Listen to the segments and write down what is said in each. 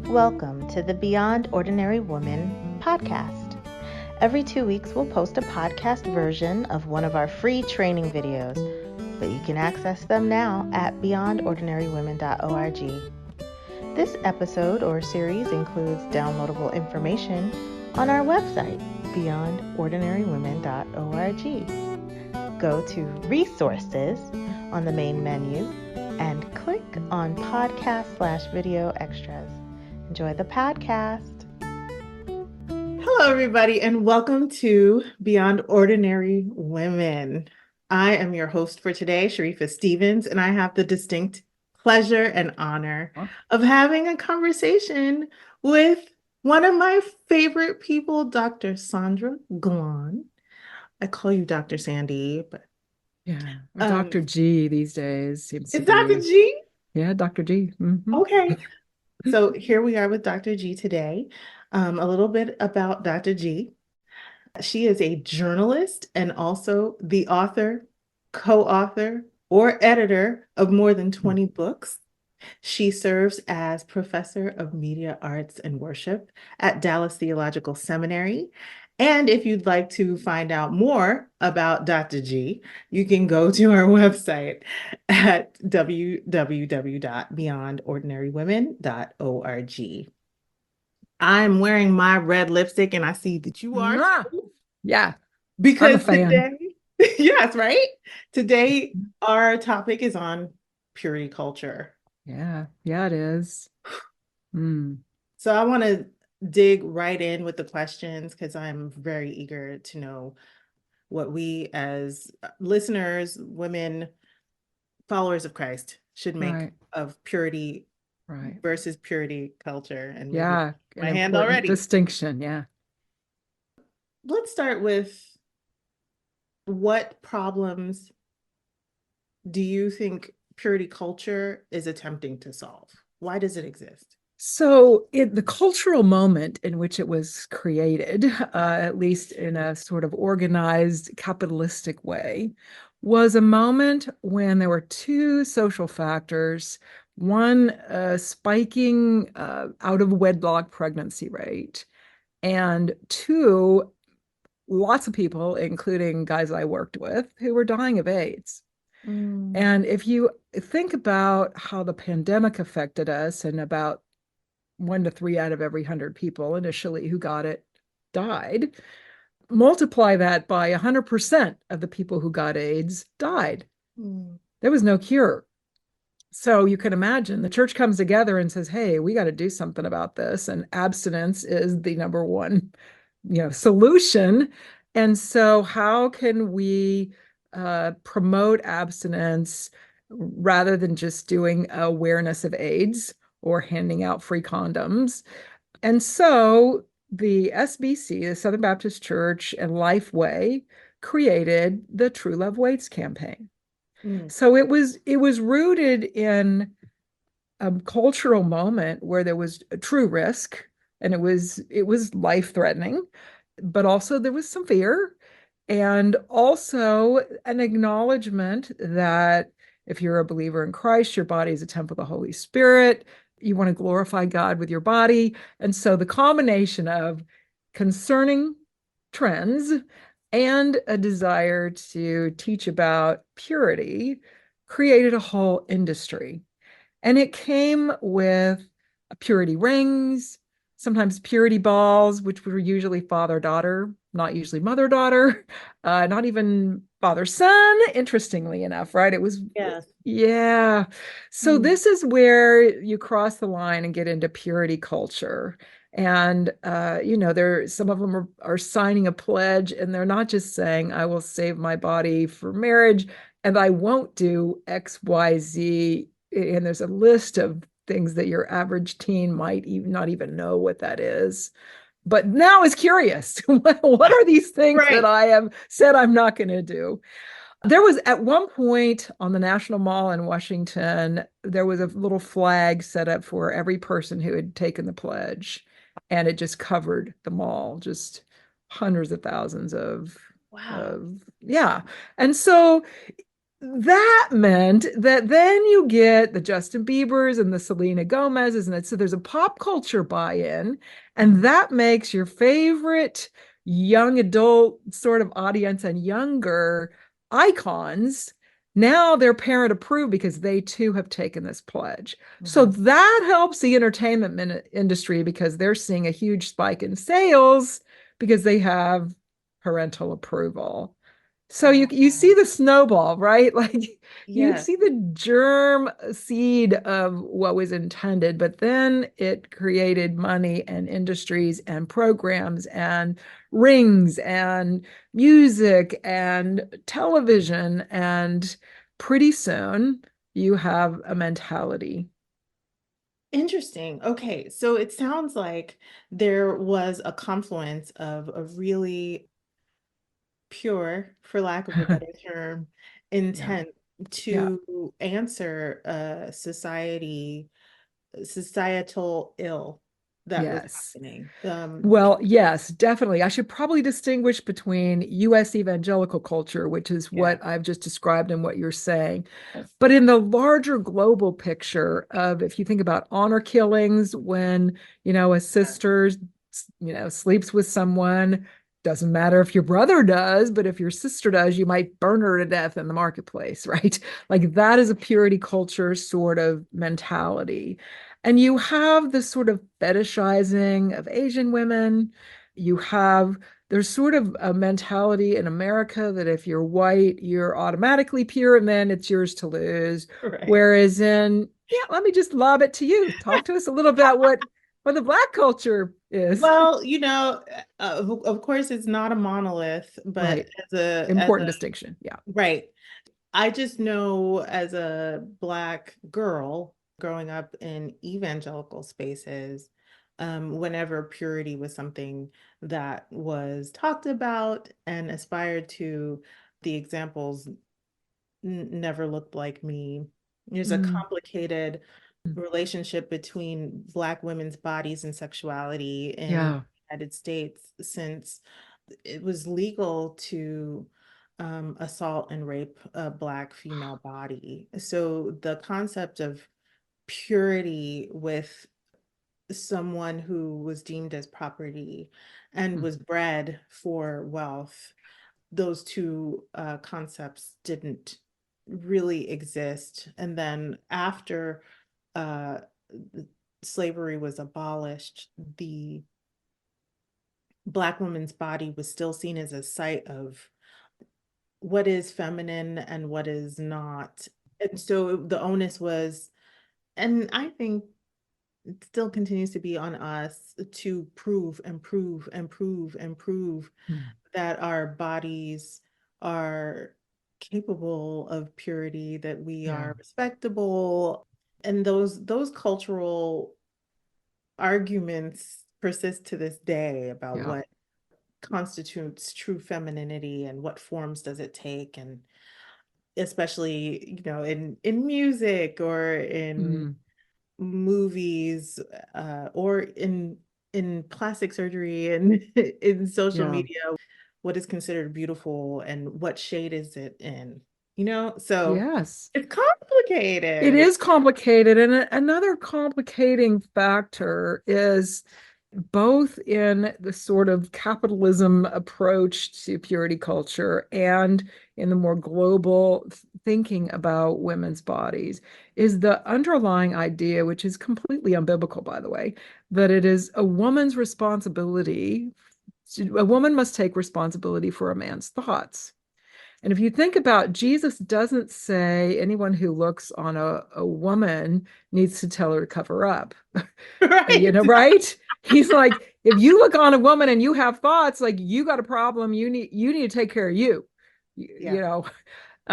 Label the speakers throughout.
Speaker 1: Welcome to the Beyond Ordinary Woman podcast. Every 2 weeks, we'll post a podcast version of one of our free training videos, but you can access them now at beyondordinarywomen.org. This episode or series includes downloadable information on our website, beyondordinarywomen.org. Go to Resources on the main menu and click on podcast/video extras. Enjoy the podcast. Hello, everybody, and welcome to Beyond Ordinary Women. I am your host for today, Sharifa Stevens, and I have the distinct pleasure and honor of having a conversation with one of my favorite people, Dr. Sandra Glahn. I call you Dr. Sandy, but
Speaker 2: yeah, Dr. G these days seems to
Speaker 1: it's
Speaker 2: be.
Speaker 1: Dr. G?
Speaker 2: Yeah, Dr. G. Mm-hmm.
Speaker 1: Okay. So here we are with Dr. G today. A little bit about Dr. G. She is a journalist and also the author, co-author, or editor of more than 20 books. She serves as professor of media arts and worship at Dallas Theological Seminary. And if you'd like to find out more about Dr. G, you can go to our website at www.beyondordinarywomen.org. I'm wearing my red lipstick and I see that you are.
Speaker 2: Yeah.
Speaker 1: Because
Speaker 2: I'm a fan.
Speaker 1: today, yes, right? Today, our topic is on purity culture.
Speaker 2: Yeah, it is.
Speaker 1: So I want to dig right in with the questions because I'm very eager to know what we as listeners, women, followers of Christ should make of purity versus purity culture. And
Speaker 2: yeah,
Speaker 1: my hand already.
Speaker 2: Distinction, yeah.
Speaker 1: Let's start with what problems do you think purity culture is attempting to solve? Why does it exist?
Speaker 2: So the cultural moment in which it was created, at least in a sort of organized capitalistic way, was a moment when there were two social factors, one spiking out of wedlock pregnancy rate, and two, lots of people, including guys I worked with, who were dying of AIDS. And if you think about how the pandemic affected us, and about 1 to 3 out of every 100 people initially who got it died, multiply that by 100% of the people who got AIDS died. There was no cure. So you can imagine the church comes together and says, hey, we got to do something about this. And abstinence is the number one, solution. And so how can we promote abstinence rather than just doing awareness of AIDS or handing out free condoms? And so the SBC, the Southern Baptist Church, and Lifeway created the True Love Waits campaign. So it was rooted in a cultural moment where there was a true risk, and it was life-threatening, but also there was some fear, and also an acknowledgement that if you're a believer in Christ, your body is a temple of the Holy Spirit. You want to glorify God with your body. And so the combination of concerning trends and a desire to teach about purity created a whole industry. And it came with purity rings, sometimes purity balls, which were usually father-daughter, not usually mother-daughter, not even father-son, interestingly enough, right? It was, yeah. So this is where you cross the line and get into purity culture. And, some of them are signing a pledge, and they're not just saying, I will save my body for marriage and I won't do X, Y, Z. And there's a list of things that your average teen might not even know what that is. But now is curious. What are these things that I have said I'm not going to do? There was at one point on the National Mall in Washington, there was a little flag set up for every person who had taken the pledge. And it just covered the mall, just hundreds of thousands of, yeah. And so that meant that then you get the Justin Biebers and the Selena Gomez's, and so there's a pop culture buy-in, and that makes your favorite young adult sort of audience and younger icons now they're parent approved because they too have taken this pledge. So
Speaker 1: Mhm.
Speaker 2: that helps the entertainment industry because they're seeing a huge spike in sales because they have parental approval. So you see
Speaker 1: Oh,
Speaker 2: the snowball, right? Like you
Speaker 1: yes.
Speaker 2: see the germ seed of what was intended, but then it created money and industries and programs and rings and music and television. And pretty soon you have a mentality.
Speaker 1: Interesting. Okay, so it sounds like there was a confluence of a really pure, for lack of a better term,
Speaker 2: Yeah.
Speaker 1: intent
Speaker 2: Yeah.
Speaker 1: to answer societal ill that was
Speaker 2: Yes.
Speaker 1: happening.
Speaker 2: Well, yes, definitely. I should probably distinguish between US evangelical culture, which is
Speaker 1: Yeah.
Speaker 2: what I've just described and what you're saying. But in the larger global picture of if you think about honor killings, when, a sister, sleeps with someone, doesn't matter if your brother does, but if your sister does, you might burn her to death in the marketplace, right? Like that is a purity culture sort of mentality. And you have this sort of fetishizing of Asian women. You have, there's sort of a mentality in America that if you're white, you're automatically pure and then it's yours to lose.
Speaker 1: Right.
Speaker 2: Whereas yeah, let me just lob it to you. Talk to us a little about what the Black culture is.
Speaker 1: Well, of course, it's not a monolith, but
Speaker 2: Right.
Speaker 1: as
Speaker 2: Important
Speaker 1: a
Speaker 2: distinction. Yeah.
Speaker 1: right. I just know as a Black girl growing up in evangelical spaces, whenever purity was something that was talked about and aspired to, the examples never looked like me. There's a
Speaker 2: Mm,
Speaker 1: complicated relationship between Black women's bodies and sexuality in the
Speaker 2: yeah.
Speaker 1: United States since it was legal to assault and rape a Black female body. So the concept of purity with someone who was deemed as property and
Speaker 2: Mm,
Speaker 1: was bred for wealth, those two concepts didn't really exist. And then after uh, slavery was abolished, the Black woman's body was still seen as a site of what is feminine and what is not. And so the onus was, and I think it still continues to be on us to prove and prove and prove and prove
Speaker 2: mm,
Speaker 1: that our bodies are capable of purity, that we
Speaker 2: yeah.
Speaker 1: are respectable. And those cultural arguments persist to this day about
Speaker 2: Yeah.
Speaker 1: what constitutes true femininity and what forms does it take, and especially in music or in
Speaker 2: Mm,
Speaker 1: movies or in plastic surgery and in social
Speaker 2: yeah.
Speaker 1: media, what is considered beautiful and what shade is it in, so
Speaker 2: Yes.
Speaker 1: it's
Speaker 2: It
Speaker 1: complicated.
Speaker 2: is complicated. And another complicating factor is both in the sort of capitalism approach to purity culture and in the more global thinking about women's bodies is the underlying idea, which is completely unbiblical, by the way, that it is a woman's responsibility. A woman must take responsibility for a man's thoughts. And if you think about Jesus doesn't say anyone who looks on a woman needs to tell her to cover up.
Speaker 1: Right.
Speaker 2: Right? He's like, if you look on a woman and you have thoughts, like you got a problem, you need to take care of you.
Speaker 1: Yeah, go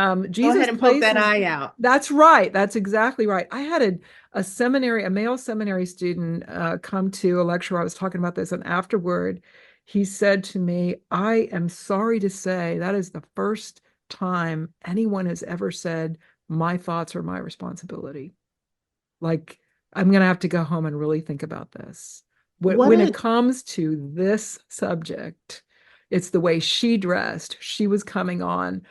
Speaker 1: ahead
Speaker 2: Jesus
Speaker 1: and poke that
Speaker 2: places.
Speaker 1: eye out.
Speaker 2: That's right. That's exactly right. I had a male seminary student come to a lecture. I was talking about this, and afterward, he said to me, "I am sorry to say that is the first time anyone has ever said my thoughts are my responsibility. Like, I'm going to have to go home and really think about this.
Speaker 1: What
Speaker 2: When it
Speaker 1: a
Speaker 2: comes to this subject, it's the way she dressed. She was coming on.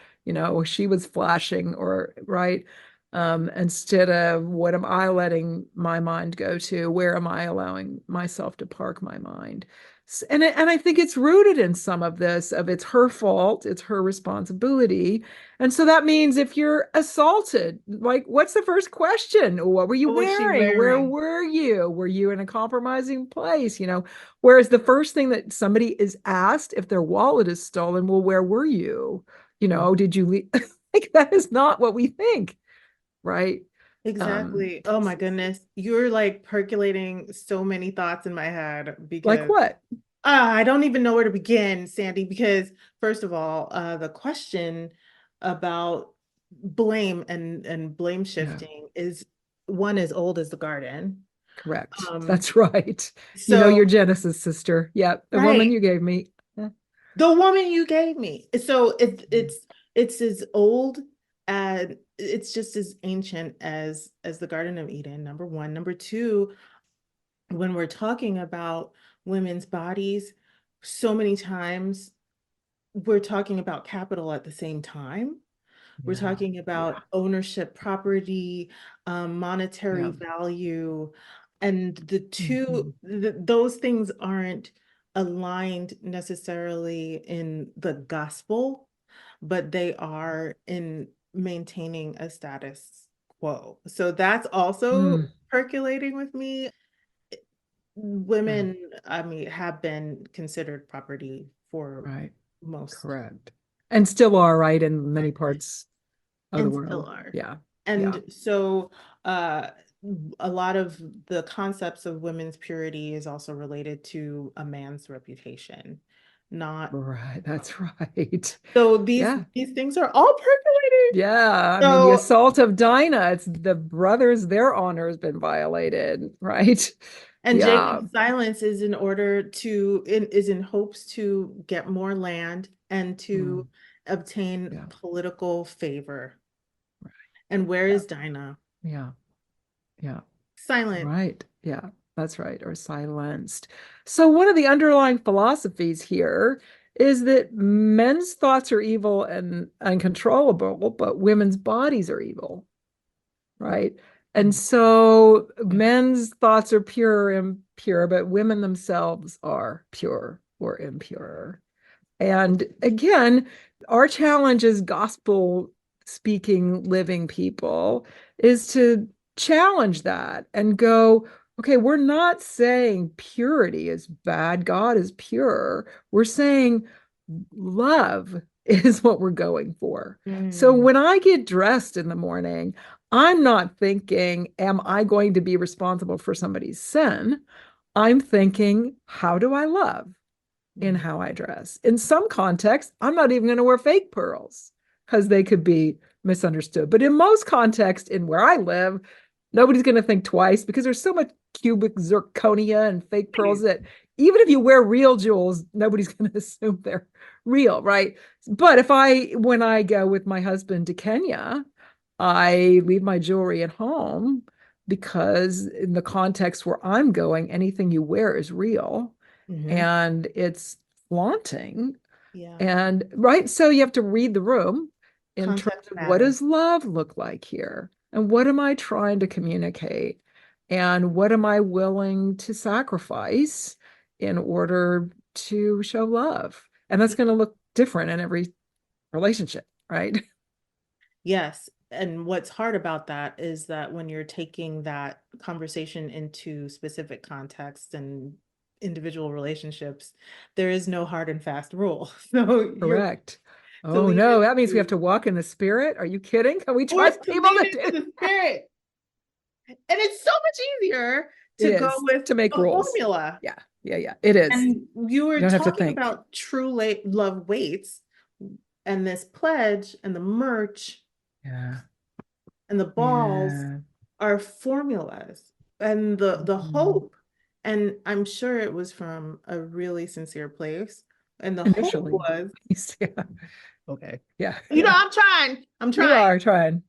Speaker 2: she was flashing, or right. Instead of what am I letting my mind go to? Where am I allowing myself to park my mind? And I think it's rooted in some of this of it's her fault, it's her responsibility. And so that means if you're assaulted, like, what's the first question? What were you
Speaker 1: What was she
Speaker 2: wearing? Where
Speaker 1: wearing?
Speaker 2: were you? Were you in a compromising place? Whereas the first thing that somebody is asked if their wallet is stolen, well, where were you? Did you leave? Like, that is not what we think, right? Um,
Speaker 1: Exactly. Oh my goodness. You're like percolating so many thoughts in my head
Speaker 2: like
Speaker 1: because
Speaker 2: what?
Speaker 1: I don't even know where to begin, Sandy, because first of all, the question about blame and blame
Speaker 2: Yeah,
Speaker 1: shifting is one as old as the garden.
Speaker 2: correct.
Speaker 1: Um,
Speaker 2: That's right. Your
Speaker 1: so
Speaker 2: Genesis sister. Yeah, the woman
Speaker 1: right,
Speaker 2: you gave me. Yeah.
Speaker 1: the woman you gave me. So it's as old and it's just as ancient as the Garden of Eden, number one. Number two, when we're talking about women's bodies, so many times we're talking about capital at the same time. We're
Speaker 2: Yeah.
Speaker 1: talking
Speaker 2: Yeah.
Speaker 1: about ownership, property, monetary
Speaker 2: Yeah.
Speaker 1: value, and
Speaker 2: Mhm.
Speaker 1: those things aren't aligned necessarily in the gospel, but they are in maintaining a status quo. So that's also
Speaker 2: Mm,
Speaker 1: percolating with me.
Speaker 2: right.
Speaker 1: Women, I mean, have been considered property for
Speaker 2: Right.
Speaker 1: most,
Speaker 2: Correct. And still are, right, in many parts of the
Speaker 1: and still
Speaker 2: world.
Speaker 1: are.
Speaker 2: Yeah. Yeah.
Speaker 1: And so uh, a lot of the concepts of women's purity is also related to a man's reputation, not
Speaker 2: Right. That's right.
Speaker 1: so
Speaker 2: Yeah.
Speaker 1: these things are all percolating.
Speaker 2: Yeah. I mean, the
Speaker 1: So
Speaker 2: assault of Dinah, it's the brothers, their honor has been violated, right?
Speaker 1: and
Speaker 2: Yeah.
Speaker 1: Jacob's silence is is in hopes to get more land and
Speaker 2: Mm,
Speaker 1: to obtain
Speaker 2: yeah.
Speaker 1: political favor.
Speaker 2: Right.
Speaker 1: And where
Speaker 2: Yeah.
Speaker 1: is Dinah?
Speaker 2: Yeah. Yeah.
Speaker 1: Silent.
Speaker 2: Right. Yeah. That's right. Or silenced. So, one of the underlying philosophies here is that men's thoughts are evil and uncontrollable, but women's bodies are evil, right? And
Speaker 1: Mhm.
Speaker 2: so men's thoughts are pure and impure, but women themselves are pure or impure. And again, our challenge as gospel speaking living people is to challenge that and go, okay, we're not saying purity is bad. God is pure. We're saying love is what we're going for. So
Speaker 1: Mm,
Speaker 2: when I get dressed in the morning, I'm not thinking, am I going to be responsible for somebody's sin? I'm thinking, how do I love in
Speaker 1: mhm.
Speaker 2: how I dress? In some contexts, I'm not even going to wear fake pearls because they could be misunderstood. But in most contexts, in where I live, nobody's going to think twice because there's so much cubic zirconia and fake pearls
Speaker 1: Please.
Speaker 2: that even if you wear real jewels, nobody's going to assume they're real, right? But when I go with my husband to Kenya, I leave my jewelry at home because in the context where I'm going, anything you wear is real
Speaker 1: Mhm.
Speaker 2: and it's flaunting.
Speaker 1: Yeah.
Speaker 2: And right, so you have to read the room in terms
Speaker 1: Context
Speaker 2: of what
Speaker 1: matters.
Speaker 2: does love look like here? And what am I trying to communicate? And what am I willing to sacrifice in order to show love? And that's going to look different in every relationship, right?
Speaker 1: Yes. And what's hard about that is that when you're taking that conversation into specific contexts and individual relationships, there is no hard and fast rule. So you're
Speaker 2: Correct.
Speaker 1: to
Speaker 2: Oh
Speaker 1: leave
Speaker 2: no,
Speaker 1: it
Speaker 2: that means we have
Speaker 1: to
Speaker 2: to walk in the spirit. Are you kidding? Can we
Speaker 1: or
Speaker 2: trust
Speaker 1: to
Speaker 2: people
Speaker 1: lean
Speaker 2: to do
Speaker 1: into the
Speaker 2: that?
Speaker 1: spirit. And it's so much easier
Speaker 2: It
Speaker 1: to go
Speaker 2: is
Speaker 1: with
Speaker 2: to make
Speaker 1: a
Speaker 2: rules.
Speaker 1: formula.
Speaker 2: Yeah, yeah, yeah. It is.
Speaker 1: And you
Speaker 2: You
Speaker 1: were
Speaker 2: don't have to
Speaker 1: talking
Speaker 2: think.
Speaker 1: about true love weights and this pledge and the merch
Speaker 2: Yeah,
Speaker 1: and the balls
Speaker 2: yeah.
Speaker 1: are formulas and the
Speaker 2: Mhm.
Speaker 1: hope. And I'm sure it was from a really sincere place. And the hope
Speaker 2: Initially.
Speaker 1: was,
Speaker 2: Yeah.
Speaker 1: okay,
Speaker 2: Yeah,
Speaker 1: you know,
Speaker 2: yeah.
Speaker 1: I'm
Speaker 2: You
Speaker 1: trying.
Speaker 2: are trying.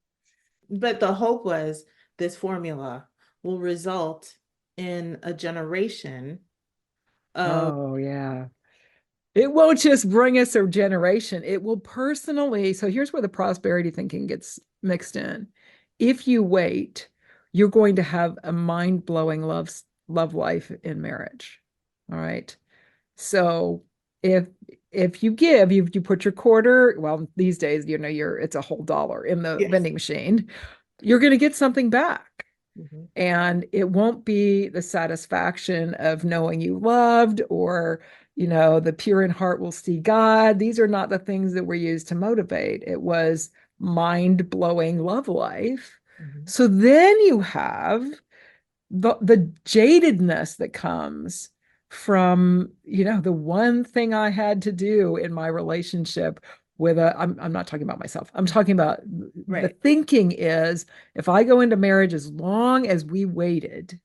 Speaker 1: But the hope was this formula will result in a generation of
Speaker 2: Oh, yeah. It won't just bring us a generation. It will personally. So here's where the prosperity thinking gets mixed in. If you wait, you're going to have a mind-blowing love life in marriage. All right. So if you give, you put your quarter, well, these days, it's a whole dollar in the
Speaker 1: Yes.
Speaker 2: vending machine, you're going to get something back.
Speaker 1: Mhm.
Speaker 2: And it won't be the satisfaction of knowing you loved or, the pure in heart will see God. These are not the things that were used to motivate. It was mind-blowing love life.
Speaker 1: Mhm.
Speaker 2: So then you have the jadedness that comes from, the one thing I had to do in my relationship with I'm not talking about myself. I'm talking about the
Speaker 1: Right.
Speaker 2: thinking is if I go into marriage, as long as we waited,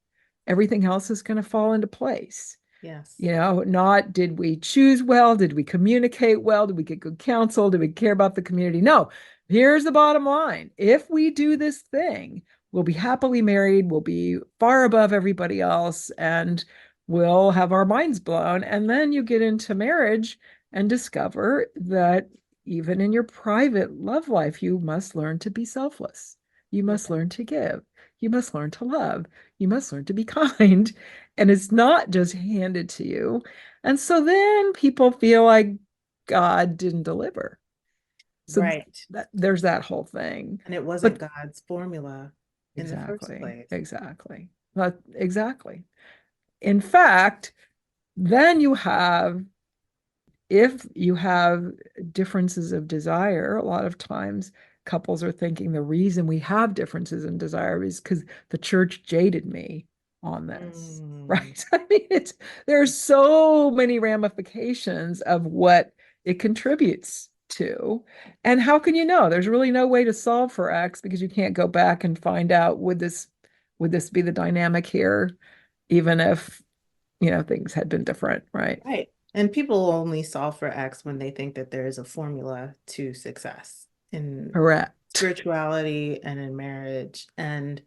Speaker 2: everything else is going to fall into place.
Speaker 1: Yes.
Speaker 2: Not did we choose well? Did we communicate well? Did we get good counsel? Did we care about the community? No. Here's the bottom line. If we do this thing, we'll be happily married, we'll be far above everybody else, and we'll have our minds blown. And then you get into marriage and discover that even in your private love life, you must learn to be selfless. You must
Speaker 1: Right.
Speaker 2: learn to give. You must learn to love. You must learn to be kind. And it's not just handed to you. And so then people feel like God didn't deliver. So
Speaker 1: Right.
Speaker 2: there's that whole thing.
Speaker 1: And it wasn't
Speaker 2: But
Speaker 1: God's formula in the first
Speaker 2: exactly,
Speaker 1: place.
Speaker 2: exactly. But exactly. In fact, then if you have differences of desire, a lot of times couples are thinking the reason we have differences in desire is because the church jaded me on this,
Speaker 1: Mm.
Speaker 2: right? I mean, there's so many ramifications of what it contributes to. And how can you know? There's really no way to solve for X because you can't go back and find out would this be the dynamic here, even if things had been different, right?
Speaker 1: Right. And people only solve for X when they think that there is a formula to success in
Speaker 2: Correct.
Speaker 1: spirituality and in marriage. And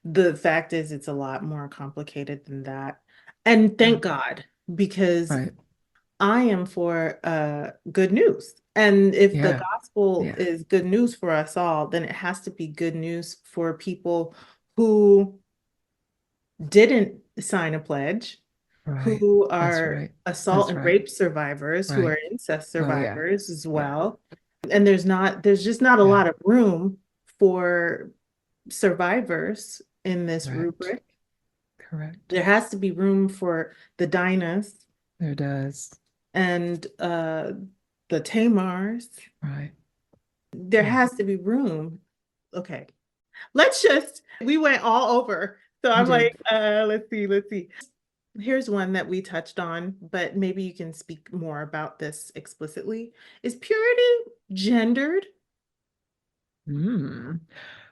Speaker 1: the fact is, it's a lot more complicated than that. And
Speaker 2: Yeah.
Speaker 1: thank God, because
Speaker 2: Right.
Speaker 1: I am for good news. And if the
Speaker 2: Yeah.
Speaker 1: gospel
Speaker 2: Yeah.
Speaker 1: is good news for us all, then it has to be good news for people who didn't sign a pledge,
Speaker 2: Right.
Speaker 1: who
Speaker 2: That's
Speaker 1: are
Speaker 2: right.
Speaker 1: assault
Speaker 2: That's
Speaker 1: and
Speaker 2: right.
Speaker 1: rape survivors, who
Speaker 2: Right.
Speaker 1: are incest
Speaker 2: Oh yeah.
Speaker 1: survivors as
Speaker 2: Yeah.
Speaker 1: well. And there's just not a
Speaker 2: Yeah.
Speaker 1: lot of room for survivors in this
Speaker 2: Correct.
Speaker 1: rubric.
Speaker 2: Correct.
Speaker 1: There has to be room for the Dinahs
Speaker 2: There does.
Speaker 1: and the Tamars.
Speaker 2: Right.
Speaker 1: There
Speaker 2: Yeah.
Speaker 1: has to be room. Okay. We went all over. So
Speaker 2: We
Speaker 1: I'm like,
Speaker 2: did.
Speaker 1: let's see. Here's one that we touched on, but maybe you can speak more about this explicitly. Is purity gendered?
Speaker 2: Hmm.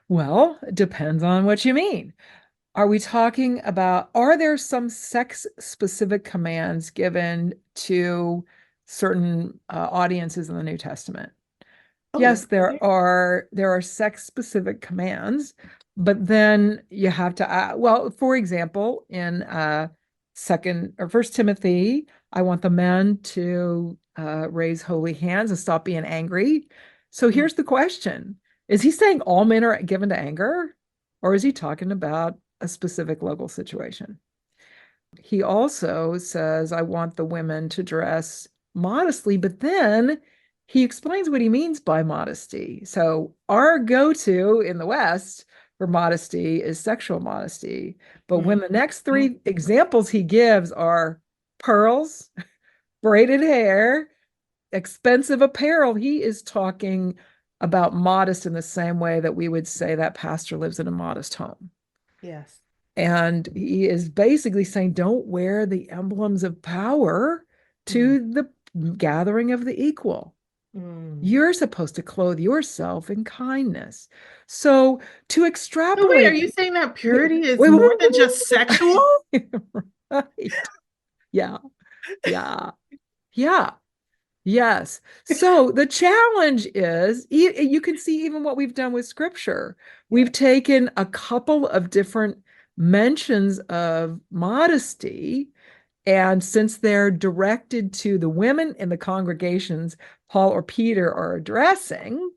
Speaker 2: Well, it depends on what you mean. Are there some sex specific commands given to certain audiences in the New Testament?
Speaker 1: Oh,
Speaker 2: Yes, there are sex specific commands, but then you have to well, for example, in second or first Timothy, I want the men to raise holy hands and stop being angry. So
Speaker 1: mm,
Speaker 2: here's the question. Is he saying all men are given to anger, or is he talking about a specific local situation? He also says, I want the women to dress modestly, but then he explains what he means by modesty. So, our go to in the West for modesty is sexual modesty. But
Speaker 1: mm,
Speaker 2: when the next
Speaker 1: mm.
Speaker 2: three examples he gives are pearls, braided hair, expensive apparel, he is talking about modest in the same way that we would say that pastor lives in a modest home.
Speaker 1: Yes.
Speaker 2: And he is basically saying, don't wear the emblems of power
Speaker 1: Mm,
Speaker 2: to the gathering of the equal.
Speaker 1: mm.
Speaker 2: You're supposed to clothe yourself in kindness. So to
Speaker 1: So wait, are
Speaker 2: extrapolate,
Speaker 1: you saying that
Speaker 2: wait,
Speaker 1: purity is
Speaker 2: wait,
Speaker 1: more than
Speaker 2: wait,
Speaker 1: just sexual?
Speaker 2: wait, wait. Right. Yeah, yeah, yeah. Yes. So the challenge is you can see even what we've done with scripture. We've
Speaker 1: Yes.
Speaker 2: taken a couple of different mentions of modesty And since they're directed to the women in the congregations Paul or Peter are addressing,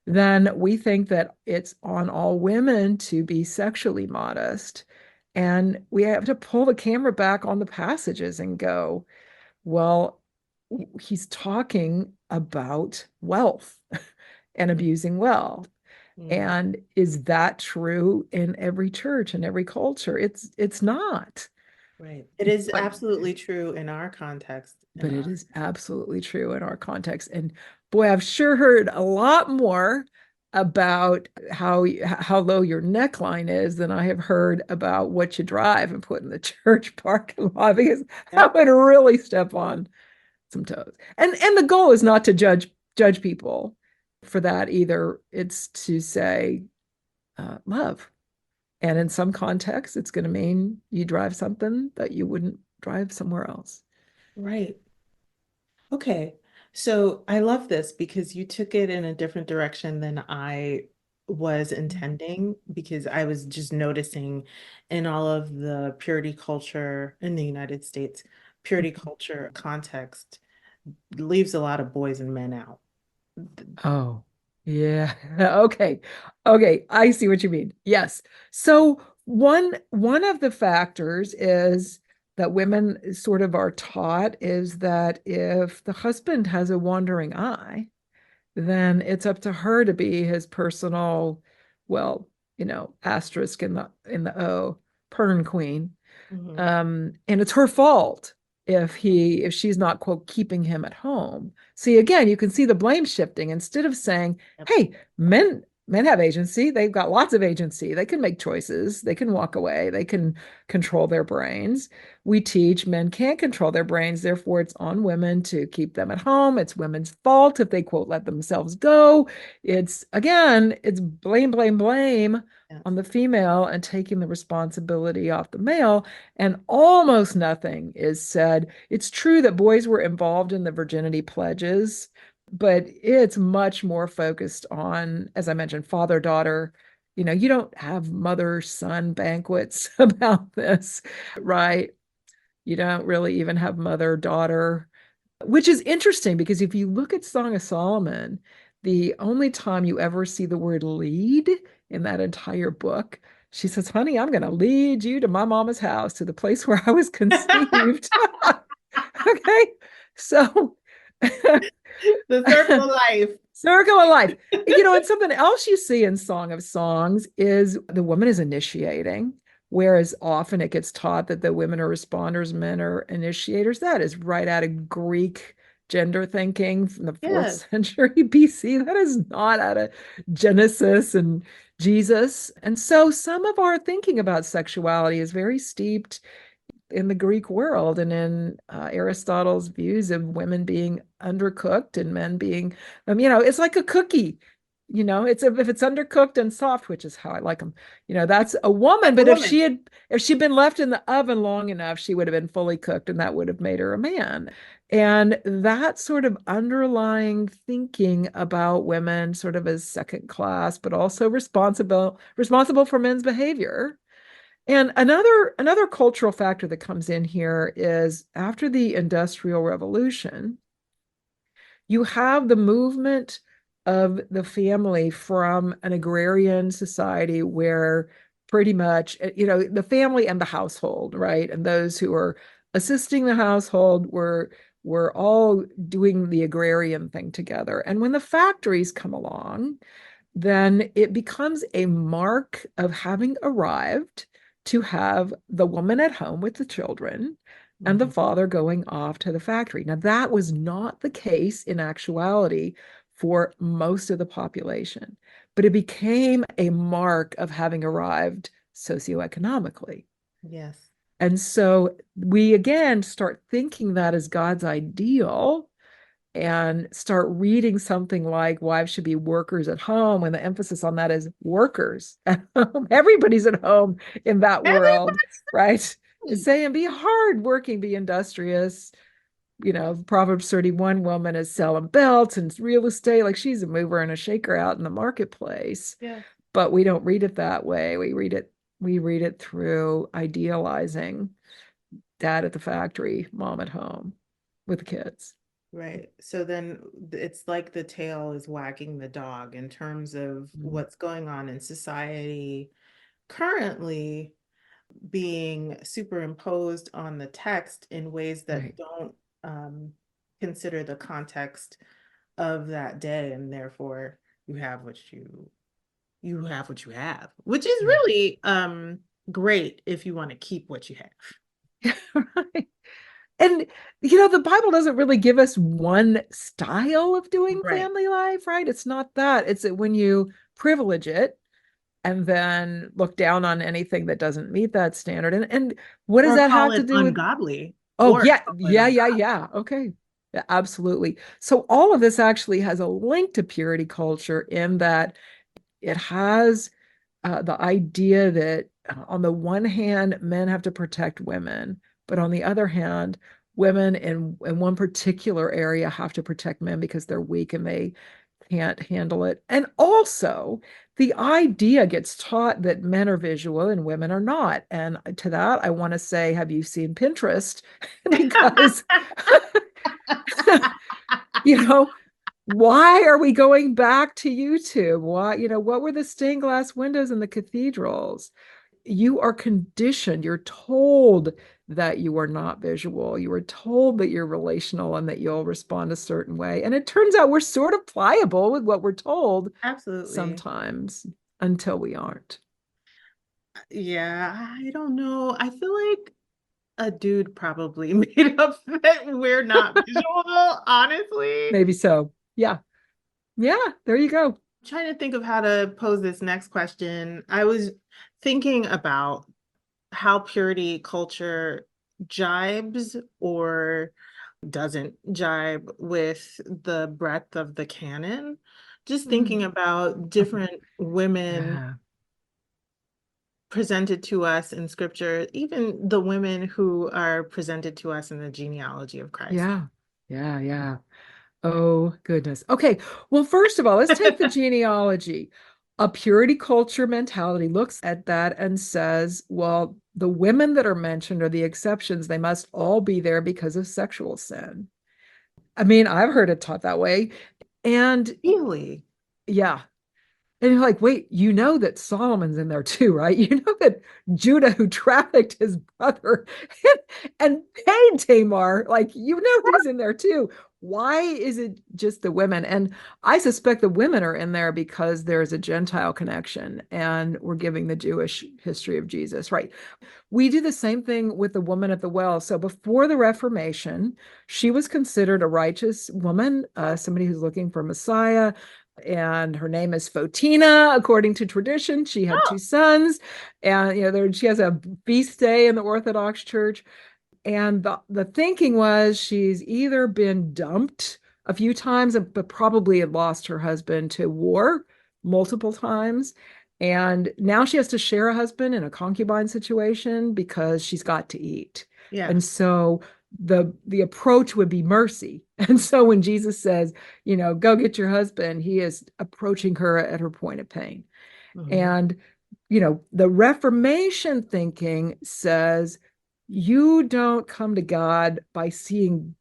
Speaker 2: then we think that it's on all women to be sexually modest. And we have to pull the camera back on the passages and go, well, he's talking about wealth and abusing wealth.
Speaker 1: Mm.
Speaker 2: And is that true in every church and every culture? It's not.
Speaker 1: Right. It is
Speaker 2: But
Speaker 1: absolutely true in our context. In
Speaker 2: but it
Speaker 1: our
Speaker 2: is absolutely true in our context. And boy, I've sure heard a lot more about how low your neckline is than I have heard about what you drive and put in the church parking lot, because that
Speaker 1: Yep.
Speaker 2: would really step on some toes. And the goal is not to judge people for that either. It's to say love. And in some contexts, it's going to mean you drive something that you wouldn't drive somewhere else.
Speaker 1: Right. Okay. So I love this because you took it in a different direction than I was intending, because I was just noticing in all of the purity culture in the United States, purity culture context leaves a lot of boys and men out.
Speaker 2: Oh, yeah. Okay. Okay. I see what you mean. Yes. So one of the factors is that women sort of are taught is that if the husband has a wandering eye, then it's up to her to be his personal, well, asterisk in the O, pern queen.
Speaker 1: Mhm.
Speaker 2: And it's her fault if she's not, quote, keeping him at home. See, again, you can see the blame shifting. Instead of saying,
Speaker 1: Yep.
Speaker 2: hey, men have agency, they've got lots of agency, they can make choices, they can walk away, they can control their brains. We teach men can't control their brains, therefore it's on women to keep them at home. It's women's fault if they, quote, let themselves go. It's blame
Speaker 1: Yes.
Speaker 2: on the female and taking the responsibility off the male. And almost nothing is said. It's true that boys were involved in the virginity pledges, but it's much more focused on, as I mentioned, father daughter. You don't have mother son banquets about this, right? You don't really even have mother daughter, which is interesting because if you look at Song of Solomon, the only time you ever see the word lead in that entire book, she says, honey, I'm going to lead you to my mama's house, to the place where I was conceived. Okay. So,
Speaker 1: The circle of life.
Speaker 2: circle of life. And something else you see in Song of Songs is the woman is initiating, whereas often it gets taught that the women are responders, men are initiators. That is right out of Greek gender thinking from the fourth
Speaker 1: Yes.
Speaker 2: century BC. That is not out of Genesis and Jesus. And so some of our thinking about sexuality is very steeped in the Greek world and in Aristotle's views of women being undercooked and men being, it's like a cookie. If it's undercooked and soft, which is how I like them, that's a woman.
Speaker 1: That's a
Speaker 2: But
Speaker 1: woman.
Speaker 2: if she'd been left in the oven long enough, she would have been fully cooked, and that would have made her a man. And that sort of underlying thinking about women, sort of as second class, but also responsible for men's behavior. And another cultural factor that comes in here is after the Industrial Revolution, you have the movement of the family from an agrarian society where pretty much, the family and the household, right? And those who are assisting the household were all doing the agrarian thing together. And when the factories come along, then it becomes a mark of having arrived to have the woman at home with the children and the
Speaker 1: Mhm.
Speaker 2: father going off to the factory. Now, that was not the case in actuality for most of the population, but it became a mark of having arrived socioeconomically.
Speaker 1: Yes.
Speaker 2: And so we again start thinking that as God's ideal and start reading something like wives should be workers at home, when the emphasis on that is workers at home. Everybody's at home in that world, right? It's saying be hardworking, be industrious. Proverbs 31 woman is selling belts and real estate, like she's a mover and a shaker out in the marketplace.
Speaker 1: Yes.
Speaker 2: But we don't read it that way. We read it through idealizing dad at the factory, mom at home with the kids.
Speaker 1: Right. So then it's like the tail is wagging the dog in terms of
Speaker 2: Mm.
Speaker 1: what's going on in society currently being superimposed on the text in ways that
Speaker 2: Right.
Speaker 1: don't consider the context of that day, and therefore you have what you have what you have, which is
Speaker 2: Yeah.
Speaker 1: really great if you want to keep what you have.
Speaker 2: Right. And the Bible doesn't really give us one style of doing
Speaker 1: Right.
Speaker 2: family life, right? It's not that. It's that when you privilege it and then look down on anything that doesn't meet that standard. And what does
Speaker 1: Or
Speaker 2: that
Speaker 1: call
Speaker 2: have to
Speaker 1: it
Speaker 2: do with?
Speaker 1: ungodly.
Speaker 2: Oh,
Speaker 1: Or
Speaker 2: yeah,
Speaker 1: call it
Speaker 2: yeah, yeah,
Speaker 1: ungodly.
Speaker 2: yeah. Okay. Yeah, absolutely. So all of this actually has a link to purity culture in that it has the idea that on the one hand, men have to protect women, but on the other hand, women in one particular area have to protect men because they're weak and they can't handle it. And also, the idea gets taught that men are visual and women are not. And to that, I want to say, have you seen Pinterest? Because, you know, why are we going back to YouTube? Why, what were the stained glass windows in the cathedrals? You are conditioned, you're told that you are not visual. You are told that you're relational and that you'll respond a certain way. And it turns out we're sort of pliable with what we're told
Speaker 1: Absolutely.
Speaker 2: sometimes until we aren't.
Speaker 1: Yeah, I don't know. I feel like a dude probably made up that we're not visual, honestly.
Speaker 2: Maybe so. Yeah. Yeah. There you go.
Speaker 1: Trying to think of how to pose this next question. I was thinking about how purity culture jibes or doesn't jibe with the breadth of the canon. Just
Speaker 2: Mm.
Speaker 1: thinking about
Speaker 2: Oh,
Speaker 1: different women
Speaker 2: yeah.
Speaker 1: presented to us in scripture, even the women who are presented to us in the genealogy of Christ.
Speaker 2: Yeah. Yeah. Yeah. Oh, goodness. Okay. Well, first of all, let's take the genealogy. A purity culture mentality looks at that and says, well, the women that are mentioned are the exceptions. They must all be there because of sexual sin. I mean, I've heard it taught that way. And
Speaker 1: Really?
Speaker 2: yeah, and you're like, wait, you know that Solomon's in there too, right? You know that Judah, who trafficked his brother and paid Tamar, like, he's in there too. Why is it just the women? And I suspect the women are in there because there's a Gentile connection and we're giving the Jewish history of Jesus, right? We do the same thing with the woman at the well. So before the Reformation, she was considered a righteous woman, somebody who's looking for Messiah. And her name is Fotina, according to tradition. She had
Speaker 1: Oh,
Speaker 2: two sons, and she has a feast day in the Orthodox Church. And the thinking was she's either been dumped a few times, but probably had lost her husband to war multiple times. And now she has to share a husband in a concubine situation because she's got to eat.
Speaker 1: yeah.
Speaker 2: And so the approach would be mercy. And so when Jesus says, go get your husband, he is approaching her at her point of pain.
Speaker 1: Mhm.
Speaker 2: And the Reformation thinking says you don't come to God by seeing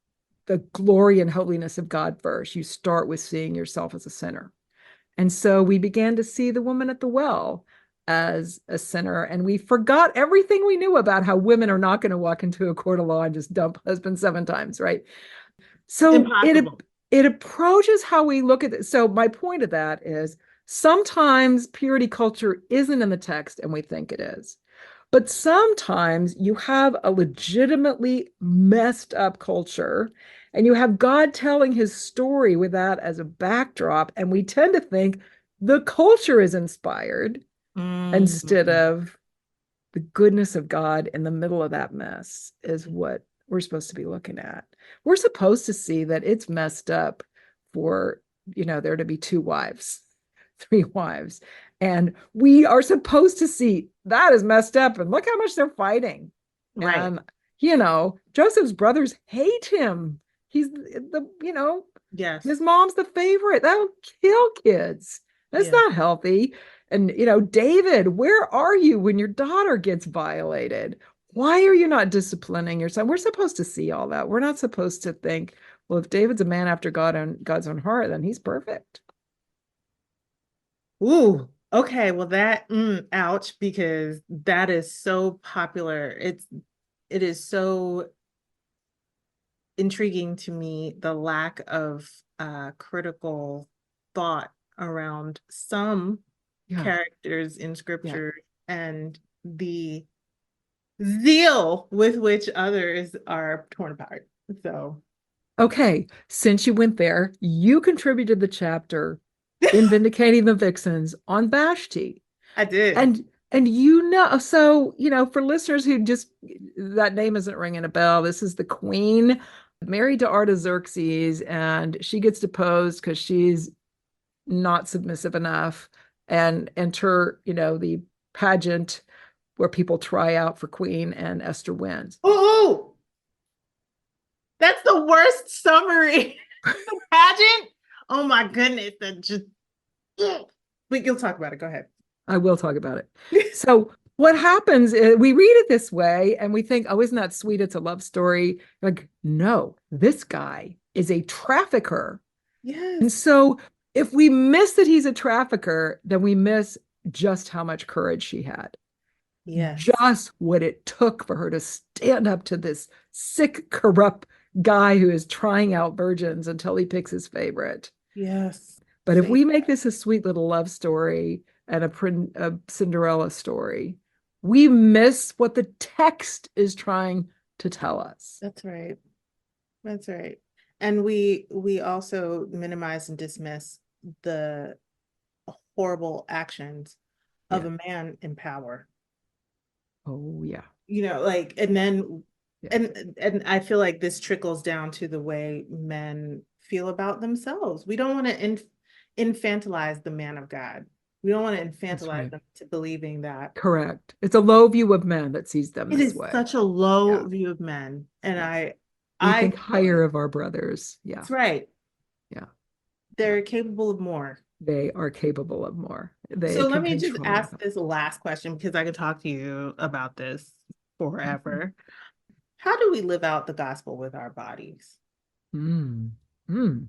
Speaker 2: the glory and holiness of God first. You start with seeing yourself as a sinner. And so we began to see the woman at the well as a sinner. And we forgot everything we knew about how women are not going to walk into a court of law and just dump husbands 7 times, right? So
Speaker 1: Impossible.
Speaker 2: it approaches how we look at it. So my point of that is sometimes purity culture isn't in the text and we think it is. But sometimes you have a legitimately messed up culture and you have God telling his story with that as a backdrop. And we tend to think the culture is inspired instead
Speaker 1: Mhm.
Speaker 2: of the goodness of God in the middle of that mess is what we're supposed to be looking at. We're supposed to see that it's messed up for, there to be two wives, three wives. And we are supposed to see that is messed up and look how much they're fighting.
Speaker 1: Right.
Speaker 2: And, Joseph's brothers hate him. He's his
Speaker 1: Yes.
Speaker 2: mom's the favorite. That'll kill kids. That's
Speaker 1: Yes.
Speaker 2: not healthy. And, David, where are you when your daughter gets violated? Why are you not disciplining your son? We're supposed to see all that. We're not supposed to think, well, if David's a man after God and God's own heart, then he's perfect.
Speaker 1: Ooh, okay. Well, ouch, because that is so popular. It is so intriguing to me, the lack of critical thought around some
Speaker 2: Yeah.
Speaker 1: characters in
Speaker 2: Yeah.
Speaker 1: scripture and the zeal with which others are torn apart. So
Speaker 2: Okay. Since you went there, you contributed the chapter in Vindicating the Vixens on Vashti.
Speaker 1: I did.
Speaker 2: And you know, so for listeners who just that name isn't ringing a bell, this is the queen married to Artaxerxes, and she gets deposed because she's not submissive enough. And enter, the pageant where people try out for queen, and Esther wins.
Speaker 1: Oh, that's the worst summary. The pageant. Oh my goodness. That just but you'll talk about it. Go ahead.
Speaker 2: I will talk about it. So what happens is we read it this way and we think, oh, isn't that sweet? It's a love story. Like, no, this guy is a trafficker. And
Speaker 1: Yes.
Speaker 2: so if we miss that he's a trafficker, then we miss just how much courage she had.
Speaker 1: Yes.
Speaker 2: Just what it took for her to stand up to this sick, corrupt guy who is trying out virgins until he picks his favorite.
Speaker 1: Yes.
Speaker 2: But if
Speaker 1: Faith.
Speaker 2: we make this a sweet little love story and a Cinderella story, we miss what the text is trying to tell us.
Speaker 1: That's right. That's right. And we also minimize and dismiss the horrible actions of
Speaker 2: Yeah.
Speaker 1: a man in power.
Speaker 2: Oh, yeah.
Speaker 1: Like, and then
Speaker 2: Yeah.
Speaker 1: and I feel like this trickles down to the way men feel about themselves. We don't want to infantilize the man of God. We don't want to
Speaker 2: That's
Speaker 1: infantilize
Speaker 2: right.
Speaker 1: them to believing that
Speaker 2: Correct. It's a low view of men that sees them
Speaker 1: it
Speaker 2: this
Speaker 1: is
Speaker 2: way.
Speaker 1: such a low
Speaker 2: Yeah.
Speaker 1: view of men. And
Speaker 2: Yeah. We
Speaker 1: I
Speaker 2: think
Speaker 1: feel
Speaker 2: higher
Speaker 1: like
Speaker 2: of our brothers. Yeah.
Speaker 1: that's right.
Speaker 2: Yeah. Yeah.
Speaker 1: They're capable of more.
Speaker 2: They are capable of more. They
Speaker 1: So let
Speaker 2: can
Speaker 1: me just
Speaker 2: control
Speaker 1: ask
Speaker 2: it.
Speaker 1: this last question because I could talk to you about this
Speaker 2: Mhm.
Speaker 1: forever. How do we live out the gospel with our bodies?
Speaker 2: Mm. Mm.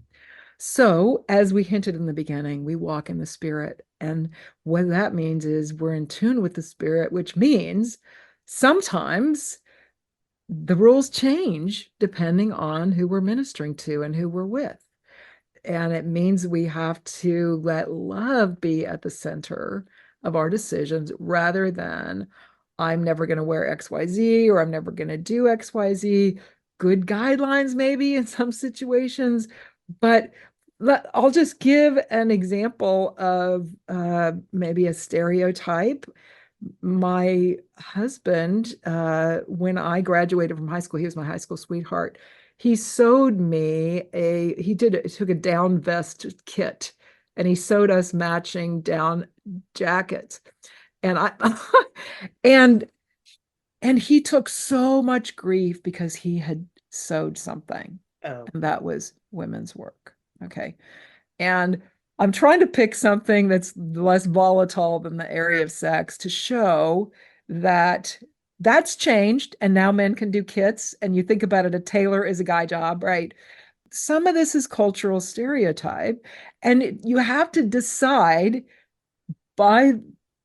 Speaker 2: So, as we hinted in the beginning, we walk in the spirit. And what that means is we're in tune with the spirit, which means sometimes the rules change depending on who we're ministering to and who we're with. And it means we have to let love be at the center of our decisions rather than I'm never going to wear XYZ or I'm never going to do XYZ. Good guidelines, maybe in some situations, but I'll just give an example of maybe a stereotype. My husband, when I graduated from high school, he was my high school sweetheart. He sewed me he took a down vest kit and he sewed us matching down jackets. And I and and he took so much grief because he had sewed something,
Speaker 1: Oh,
Speaker 2: and that was women's work. Okay. And I'm trying to pick something that's less volatile than the area of sex to show that that's changed and now men can do kits. And you think about it, a tailor is a guy job, right? Some of this is cultural stereotype. And you have to decide by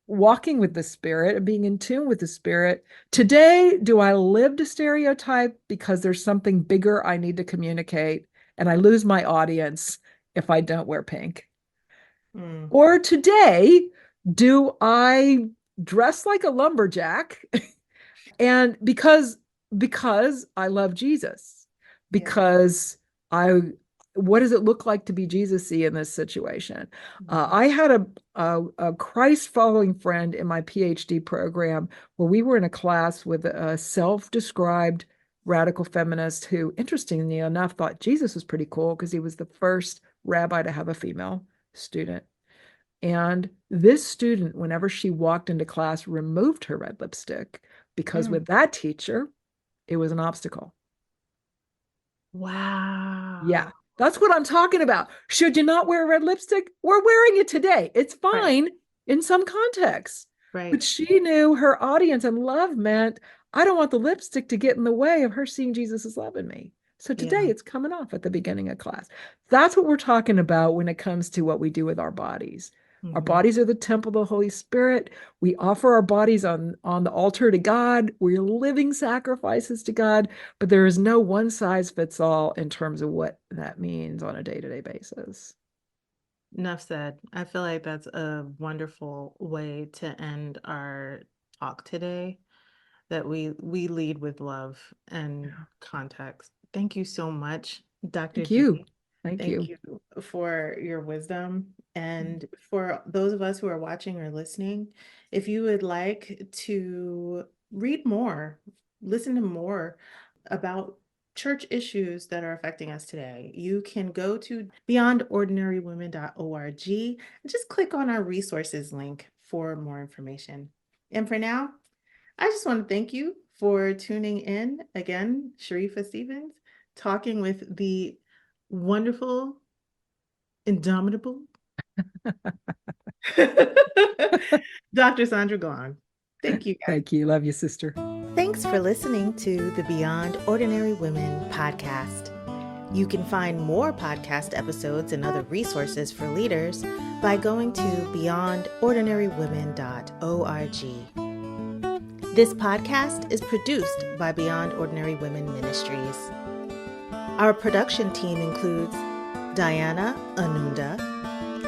Speaker 2: walking with the spirit and being in tune with the spirit. Today, do I live to stereotype because there's something bigger I need to communicate and I lose my audience if I don't wear pink?
Speaker 1: mm,
Speaker 2: Or today, do I dress like a lumberjack and because I love Jesus,
Speaker 1: yeah.
Speaker 2: because I what does it look like to be Jesus-y in this situation?
Speaker 1: Mhm.
Speaker 2: I had a Christ following friend in my PhD program where we were in a class with a self-described radical feminist who, interestingly enough, thought Jesus was pretty cool because he was the first rabbi to have a female student. And this student, whenever she walked into class, removed her red lipstick because
Speaker 1: Mm.
Speaker 2: with that teacher, it was an obstacle. Yeah,
Speaker 1: Wow.
Speaker 2: that's what I'm talking about. Should you not wear red lipstick? We're wearing it today. It's
Speaker 1: Right,
Speaker 2: fine in some contexts. But
Speaker 1: right.
Speaker 2: she knew her audience and love meant I don't want the lipstick to get in the way of her seeing Jesus' love in me. So today
Speaker 1: Yeah.
Speaker 2: it's coming off at the beginning of class. That's what we're talking about when it comes to what we do with our bodies. Our
Speaker 1: Mm-hmm.
Speaker 2: bodies are the temple of the Holy Spirit. We offer our bodies on the altar to God. We're living sacrifices to God, but there is no one size fits all in terms of what that means on a day-to-day basis.
Speaker 1: Enough said. I feel like that's a wonderful way to end our talk today, that we lead with love and
Speaker 2: Yeah.
Speaker 1: context. Thank you so much, Dr.
Speaker 2: Thank you.
Speaker 1: G.
Speaker 2: Thank
Speaker 1: Thank
Speaker 2: you.
Speaker 1: you for your wisdom. And for those of us who are watching or listening, if you would like to read more, listen to more about church issues that are affecting us today, you can go to beyondordinarywomen.org and just click on our resources link for more information. And for now, I just want to thank you for tuning in. Again, Sharifa Stevens, talking with the wonderful, indomitable Dr. Sandra Glahn. Thank you, guys.
Speaker 2: Thank you. Love you, sister.
Speaker 1: Thanks for listening to the Beyond Ordinary Women podcast. You can find more podcast episodes and other resources for leaders by going to beyondordinarywomen.org. This podcast is produced by Beyond Ordinary Women Ministries. Our production team includes Diana Anunda,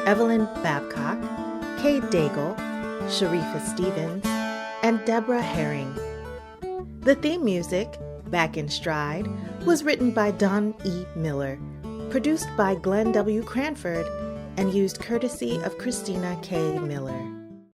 Speaker 1: Evelyn Babcock, Kay Daigle, Sharifa Stevens, and Deborah Herring. The theme music, Back in Stride, was written by Don E. Miller, produced by Glenn W. Cranford, and used courtesy of Christina K. Miller.